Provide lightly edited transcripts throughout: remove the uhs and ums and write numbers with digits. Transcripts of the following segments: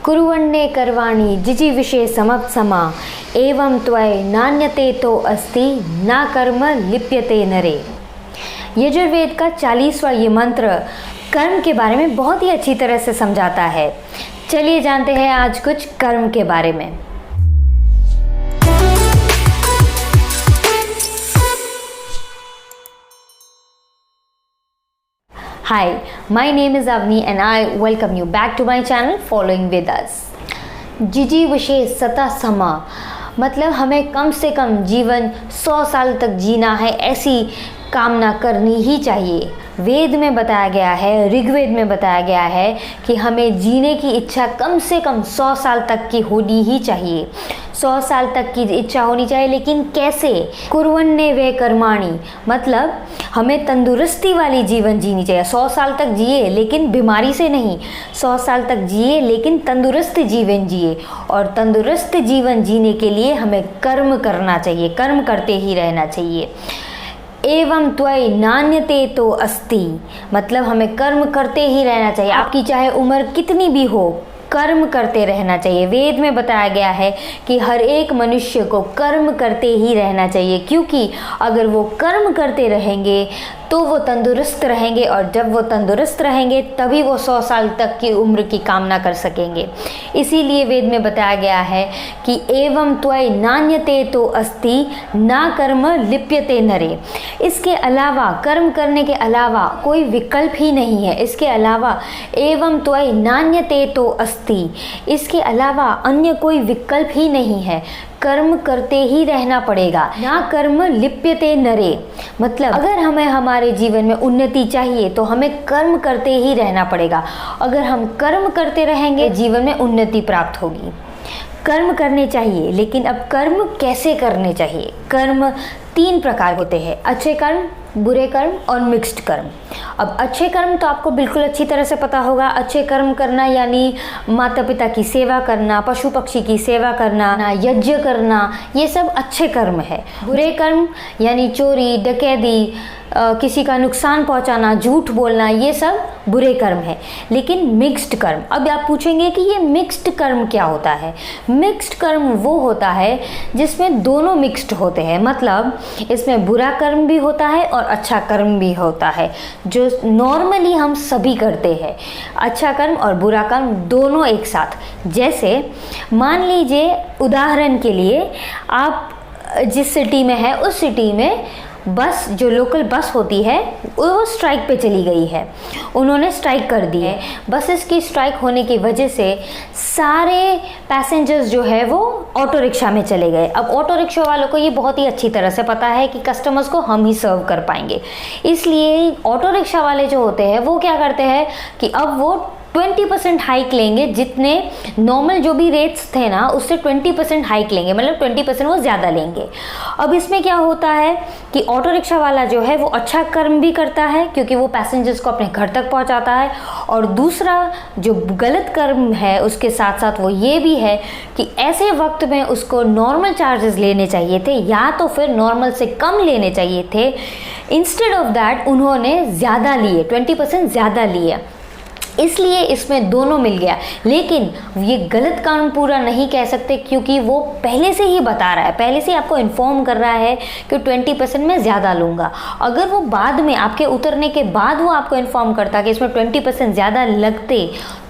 कुर्वन्ने कर्वाणि जिजीविषे समप्समा एवं त्वयि नान्यते तो अस्ति ना कर्म लिप्यते नरे। यजुर्वेद का 40वां ये मंत्र कर्म के बारे में बहुत ही अच्छी तरह से समझाता है। चलिए जानते हैं आज कुछ कर्म के बारे में। Hi, my name is Avni and I welcome you back to my channel Following with Us। जिजीविषे सता समा मतलब हमें कम से कम जीवन 100 साल तक जीना है, ऐसी कामना करनी ही चाहिए। वेद में बताया गया है, ऋग्वेद में बताया गया है कि हमें जीने की इच्छा कम से कम 100 साल तक की होनी ही चाहिए। 100 साल तक की इच्छा होनी चाहिए, लेकिन कैसे? कुर्वन्ने वे कर्माणि मतलब हमें तंदुरुस्ती वाली जीवन जीनी चाहिए। 100 साल तक जिए लेकिन बीमारी से नहीं, 100 साल तक जिए लेकिन तंदुरुस्त जीवन जिए। और तंदुरुस्त जीवन जीने के लिए हमें कर्म करना चाहिए, कर्म करते ही रहना चाहिए। एवं त्वयि नान्यते तो अस्ति मतलब हमें कर्म करते ही रहना चाहिए। आपकी चाहे उम्र कितनी भी हो, कर्म करते रहना चाहिए। वेद में बताया गया है कि हर एक मनुष्य को कर्म करते ही रहना चाहिए, क्योंकि अगर वो कर्म करते रहेंगे तो वो तंदुरुस्त रहेंगे, और जब वो तंदुरुस्त रहेंगे तभी वो 100 साल तक की उम्र की कामना कर सकेंगे। इसीलिए वेद में बताया गया है कि एवं त्वयि नान्यते तो अस्ति ना कर्म लिप्यते नरे। इसके अलावा, कर्म करने के अलावा कोई विकल्प ही नहीं है। इसके अलावा एवं त्वयि नान्यते तो अस्ति, इसके अलावा अन्य कोई विकल्प ही नहीं है। कर्म करते ही रहना पड़ेगा। ना कर्म लिप्यते नरे मतलब अगर हमें हमारे जीवन में उन्नति चाहिए तो हमें कर्म करते ही रहना पड़ेगा। अगर हम कर्म करते रहेंगे जीवन में उन्नति प्राप्त होगी। कर्म करने चाहिए, लेकिन अब कर्म कैसे करने चाहिए? कर्म 3 प्रकार होते हैं, अच्छे कर्म, बुरे कर्म और मिक्स्ड कर्म। अब अच्छे कर्म तो आपको बिल्कुल अच्छी तरह से पता होगा। अच्छे कर्म करना यानी माता पिता की सेवा करना, पशु पक्षी की सेवा करना, यज्ञ करना, ये सब अच्छे कर्म है। बुरे कर्म यानी चोरी, डकैती, किसी का नुकसान पहुंचाना, झूठ बोलना, ये सब बुरे कर्म है। लेकिन मिक्स्ड कर्म, अब आप पूछेंगे कि ये मिक्स्ड कर्म क्या होता है? मिक्स्ड कर्म वो होता है जिसमें दोनों मिक्स्ड होते हैं, मतलब इसमें बुरा कर्म भी होता है और अच्छा कर्म भी होता है, जो नॉर्मली हम सभी करते हैं। अच्छा कर्म और बुरा कर्म दोनों एक साथ। जैसे मान लीजिए उदाहरण के लिए, आप जिस सिटी में है उस सिटी में बस, जो लोकल बस होती है, वो स्ट्राइक पे चली गई है। उन्होंने स्ट्राइक कर दी है। बसेस की स्ट्राइक होने की वजह से सारे पैसेंजर्स जो है वो ऑटो रिक्शा में चले गए। अब ऑटो रिक्शा वालों को ये बहुत ही अच्छी तरह से पता है कि कस्टमर्स को हम ही सर्व कर पाएंगे, इसलिए ऑटो रिक्शा वाले जो होते हैं वो क्या करते हैं कि अब वो 20% हाइक लेंगे। जितने नॉर्मल जो भी रेट्स थे ना, उससे 20% हाइक लेंगे, मतलब 20% वो ज़्यादा लेंगे। अब इसमें क्या होता है कि ऑटो रिक्शा वाला जो है वो अच्छा कर्म भी करता है, क्योंकि वो पैसेंजर्स को अपने घर तक पहुंचाता है। और दूसरा जो गलत कर्म है उसके साथ साथ वो ये भी है कि ऐसे वक्त में उसको नॉर्मल चार्जेस लेने चाहिए थे, या तो फिर नॉर्मल से कम लेने चाहिए थे। इंस्टेड ऑफ दैट उन्होंने ज़्यादा लिए, 20% ज़्यादा लिए, इसलिए इसमें दोनों मिल गया। लेकिन ये गलत काम पूरा नहीं कह सकते, क्योंकि वो पहले से ही बता रहा है, पहले से आपको इन्फॉर्म कर रहा है कि 20% में ज़्यादा लूँगा। अगर वो बाद में आपके उतरने के बाद वो आपको इन्फॉर्म करता कि इसमें 20% ज़्यादा लगते,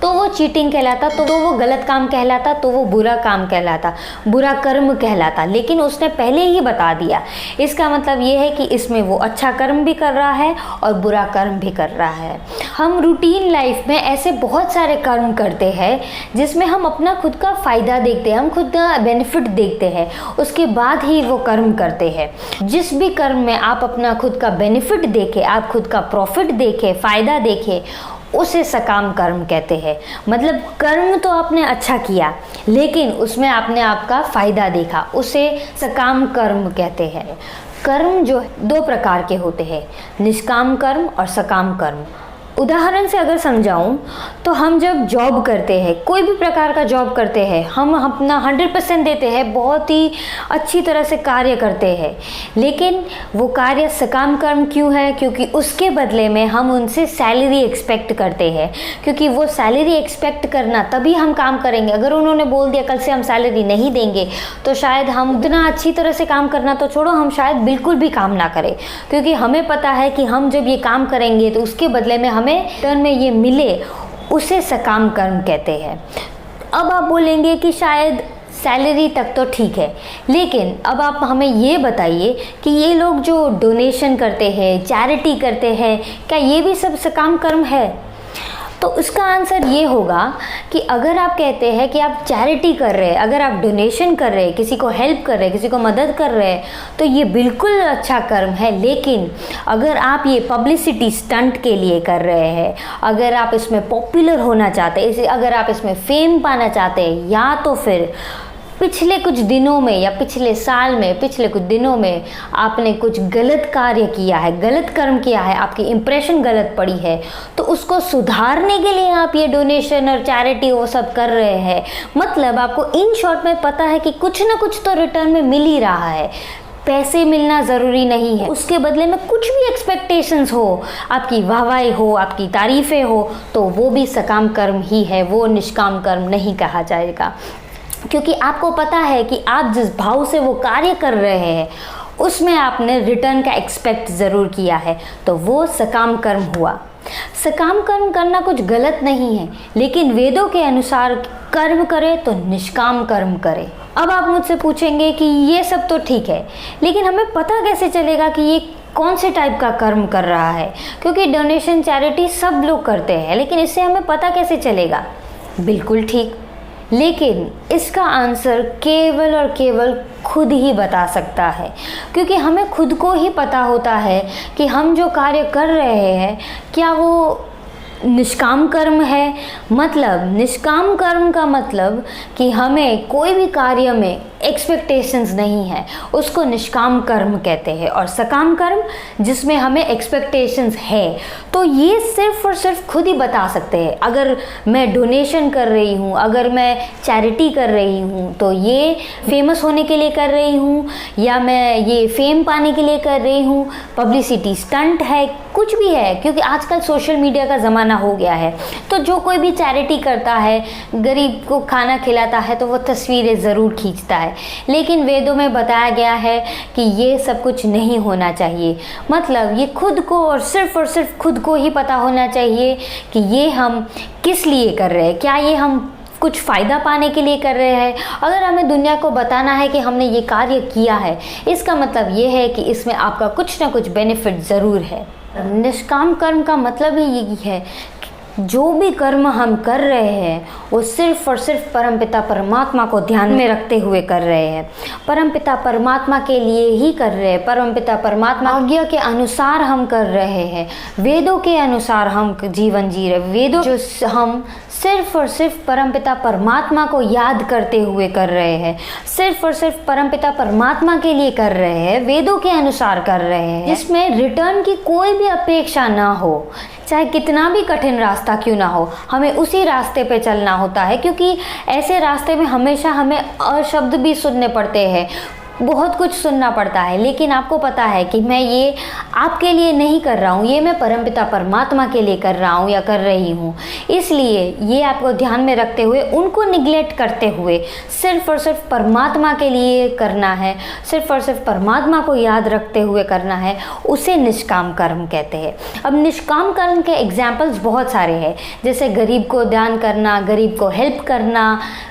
तो वो चीटिंग कहलाता, तो वो गलत काम कहलाता, तो वो बुरा काम कहलाता, बुरा कर्म कहलाता। लेकिन उसने पहले ही बता दिया। इसका मतलब ये है कि इसमें वो अच्छा कर्म भी कर रहा है और बुरा कर्म भी कर रहा है। हम रूटीन लाइफ में ऐसे बहुत सारे कर्म करते हैं जिसमें हम अपना खुद का फ़ायदा देखते हैं, हम खुद का बेनिफिट देखते हैं, उसके बाद ही वो कर्म करते हैं। जिस भी कर्म में आप अपना खुद का बेनिफिट देखें, आप खुद का प्रॉफिट देखें, फ़ायदा देखें, उसे सकाम कर्म कहते हैं। मतलब कर्म तो आपने अच्छा किया, लेकिन उसमें आपने आपका फ़ायदा देखा, उसे सकाम कर्म कहते हैं। कर्म जो 2 प्रकार के होते हैं, निष्काम कर्म और सकाम कर्म। उदाहरण से अगर समझाऊं तो हम जब जॉब करते हैं, कोई भी प्रकार का जॉब करते हैं, हम अपना 100% देते हैं, बहुत ही अच्छी तरह से कार्य करते हैं, लेकिन वो कार्य सकाम कर्म क्यों है? क्योंकि उसके बदले में हम उनसे सैलरी एक्सपेक्ट करते हैं, क्योंकि वो सैलरी एक्सपेक्ट करना तभी हम काम करेंगे। अगर उन्होंने बोल दिया कल से हम सैलरी नहीं देंगे तो शायद हम उतना अच्छी तरह से काम करना तो छोड़ो, हम शायद बिल्कुल भी काम ना करें, क्योंकि हमें पता है कि हम जब ये काम करेंगे तो उसके बदले में हमें रिटर्न में ये मिले, उसे सकाम कर्म कहते हैं। अब आप बोलेंगे कि शायद सैलरी तक तो ठीक है, लेकिन अब आप हमें ये बताइए कि ये लोग जो डोनेशन करते हैं, चैरिटी करते हैं, क्या ये भी सब सकाम कर्म है? तो उसका आंसर ये होगा कि अगर आप कहते हैं कि आप चैरिटी कर रहे हैं, अगर आप डोनेशन कर रहे हैं, किसी को हेल्प कर रहे हैं, किसी को मदद कर रहे हैं, तो ये बिल्कुल अच्छा कर्म है। लेकिन अगर आप ये पब्लिसिटी स्टंट के लिए कर रहे हैं, अगर आप इसमें पॉपुलर होना चाहते हैं, अगर आप इसमें फेम पाना चाहते हैं, या तो फिर पिछले कुछ दिनों में या पिछले साल में, पिछले कुछ दिनों में आपने कुछ गलत कार्य किया है, गलत कर्म किया है, आपकी इंप्रेशन गलत पड़ी है, तो उसको सुधारने के लिए आप ये डोनेशन और चैरिटी वो सब कर रहे हैं। मतलब आपको इन शॉर्ट में पता है कि कुछ ना कुछ तो रिटर्न में मिल ही रहा है। पैसे मिलना ज़रूरी नहीं है, उसके बदले में कुछ भी एक्सपेक्टेशंस हो, आपकी वाहवाही हो, आपकी तारीफ़ें हो, तो वो भी सकाम कर्म ही है, वो निष्काम कर्म नहीं कहा जाएगा। क्योंकि आपको पता है कि आप जिस भाव से वो कार्य कर रहे हैं उसमें आपने रिटर्न का एक्सपेक्ट ज़रूर किया है, तो वो सकाम कर्म हुआ। सकाम कर्म करना कुछ गलत नहीं है, लेकिन वेदों के अनुसार कर्म करे तो निष्काम कर्म करे। अब आप मुझसे पूछेंगे कि ये सब तो ठीक है, लेकिन हमें पता कैसे चलेगा कि ये कौन से टाइप का कर्म कर रहा है? क्योंकि डोनेशन चैरिटी सब लोग करते हैं, लेकिन इससे हमें पता कैसे चलेगा? बिल्कुल ठीक, लेकिन इसका आंसर केवल और केवल खुद ही बता सकता है, क्योंकि हमें खुद को ही पता होता है कि हम जो कार्य कर रहे हैं क्या वो निष्काम कर्म है। मतलब निष्काम कर्म का मतलब कि हमें कोई भी कार्य में एक्सपेक्टेशंस नहीं है, उसको निष्काम कर्म कहते हैं। और सकाम कर्म जिसमें हमें एक्सपेक्टेशंस है, तो ये सिर्फ और सिर्फ खुद ही बता सकते हैं। अगर मैं डोनेशन कर रही हूँ, अगर मैं चैरिटी कर रही हूँ, तो ये फेमस होने के लिए कर रही हूँ या मैं ये फेम पाने के लिए कर रही हूँ, पब्लिसिटी स्टंट है, कुछ भी है, क्योंकि आजकल सोशल मीडिया का ज़माना हो गया है। तो जो कोई भी चैरिटी करता है, गरीब को खाना खिलाता है, तो वो तस्वीरें ज़रूर खींचता है। लेकिन वेदों में बताया गया है कि ये सब कुछ नहीं होना चाहिए। मतलब ये खुद को और सिर्फ खुद को ही पता होना चाहिए कि ये हम किस लिए कर रहे हैं। क्या ये हम कुछ फ़ायदा पाने के लिए कर रहे हैं? अगर हमें दुनिया को बताना है कि हमने ये कार्य किया है, इसका मतलब ये है कि इसमें आपका कुछ ना कुछ बेनिफिट ज़रूर है। निष्काम कर्म का मतलब ही यही है कि जो भी कर्म हम कर रहे हैं वो सिर्फ और सिर्फ परमपिता परमात्मा को ध्यान में रखते हुए कर रहे हैं, परमपिता परमात्मा के लिए ही कर रहे हैं, परमपिता परमात्मा आज्ञा के अनुसार हम कर रहे हैं, वेदों के अनुसार हम जीवन जी रहे। वेदों जो हम सिर्फ और सिर्फ परमपिता परमात्मा को याद करते हुए कर रहे हैं, सिर्फ और सिर्फ परमपिता परमात्मा के लिए कर रहे हैं, वेदों के अनुसार कर रहे हैं, जिसमें रिटर्न की कोई भी अपेक्षा ना हो, चाहे कितना भी कठिन रास्ता क्यों ना हो, हमें उसी रास्ते पे चलना होता है। क्योंकि ऐसे रास्ते में हमेशा हमें अशब्द भी सुनने पड़ते हैं, बहुत कुछ सुनना पड़ता है, लेकिन आपको पता है कि मैं ये आपके लिए नहीं कर रहा हूँ, ये मैं परमपिता परमात्मा के लिए कर रहा हूँ या कर रही हूँ। इसलिए ये आपको ध्यान में रखते हुए, उनको निगलेक्ट करते हुए सिर्फ और सिर्फ परमात्मा के लिए करना है, सिर्फ और सिर्फ परमात्मा को याद रखते हुए करना है, उसे निष्काम कर्म कहते हैं। अब निष्काम कर्म के एग्जाम्पल्स बहुत सारे हैं, जैसे गरीब को दान करना, गरीब को हेल्प करना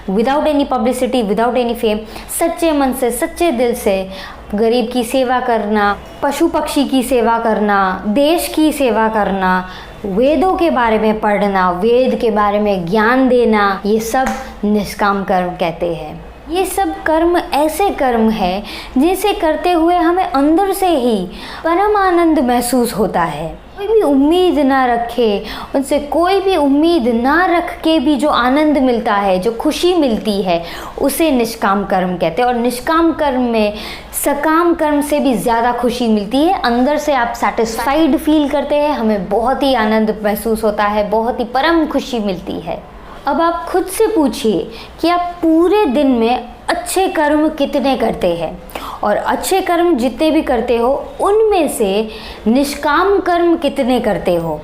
without any publicity, without any fame, सच्चे मन से, सच्चे दिल से गरीब की सेवा करना, पशु पक्षी की सेवा करना, देश की सेवा करना, वेदों के बारे में पढ़ना, वेद के बारे में ज्ञान देना, ये सब निष्काम कर्म कहते हैं। ये सब कर्म ऐसे कर्म है जिसे करते हुए हमें अंदर से ही परम आनंद महसूस होता है। कोई भी उम्मीद ना रखे, उनसे कोई भी उम्मीद ना रख के भी जो आनंद मिलता है, जो खुशी मिलती है, उसे निष्काम कर्म कहते हैं। और निष्काम कर्म में सकाम कर्म से भी ज़्यादा खुशी मिलती है। अंदर से आप सेटिस्फाइड फील करते हैं, हमें बहुत ही आनंद महसूस होता है, बहुत ही परम खुशी मिलती है। अब आप खुद से पूछिए कि आप पूरे दिन में अच्छे कर्म कितने करते हैं, और अच्छे कर्म जितने भी करते हो उनमें से निष्काम कर्म कितने करते हो।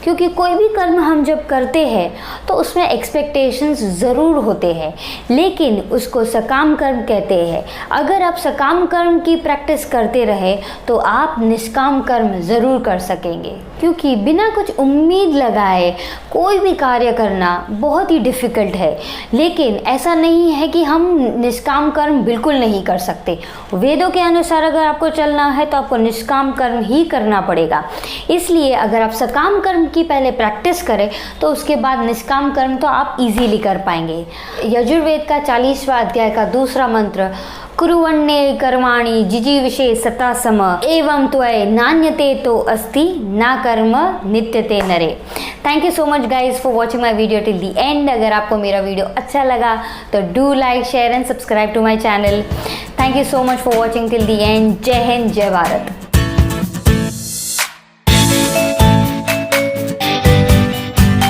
क्योंकि कोई भी कर्म हम जब करते हैं तो उसमें एक्सपेक्टेशंस ज़रूर होते हैं, लेकिन उसको सकाम कर्म कहते हैं। अगर आप सकाम कर्म की प्रैक्टिस करते रहे तो आप निष्काम कर्म ज़रूर कर सकेंगे। क्योंकि बिना कुछ उम्मीद लगाए कोई भी कार्य करना बहुत ही डिफ़िकल्ट है, लेकिन ऐसा नहीं है कि हम निष्काम कर्म बिल्कुल नहीं कर सकते। वेदों के अनुसार अगर आपको चलना है तो आपको निष्काम कर्म ही करना पड़ेगा। इसलिए अगर आप सकाम कर्म की पहले प्रैक्टिस करें तो उसके बाद निष्काम कर्म तो आप इजीली कर पाएंगे। यजुर्वेद का 40वां अध्याय का दूसरा मंत्र, कुर्वन्ये कर्माणि जिजीविषे सता सम एवं त्वय नान्यते तो अस्ति ना कर्म नित्यते नरे। Thank you so much guys for watching my video till the end. अगर आपको मेरा वीडियो अच्छा लगा तो do like, share and subscribe to my channel. Thank you so much for watching till the end. जय हिंद, जय भारत।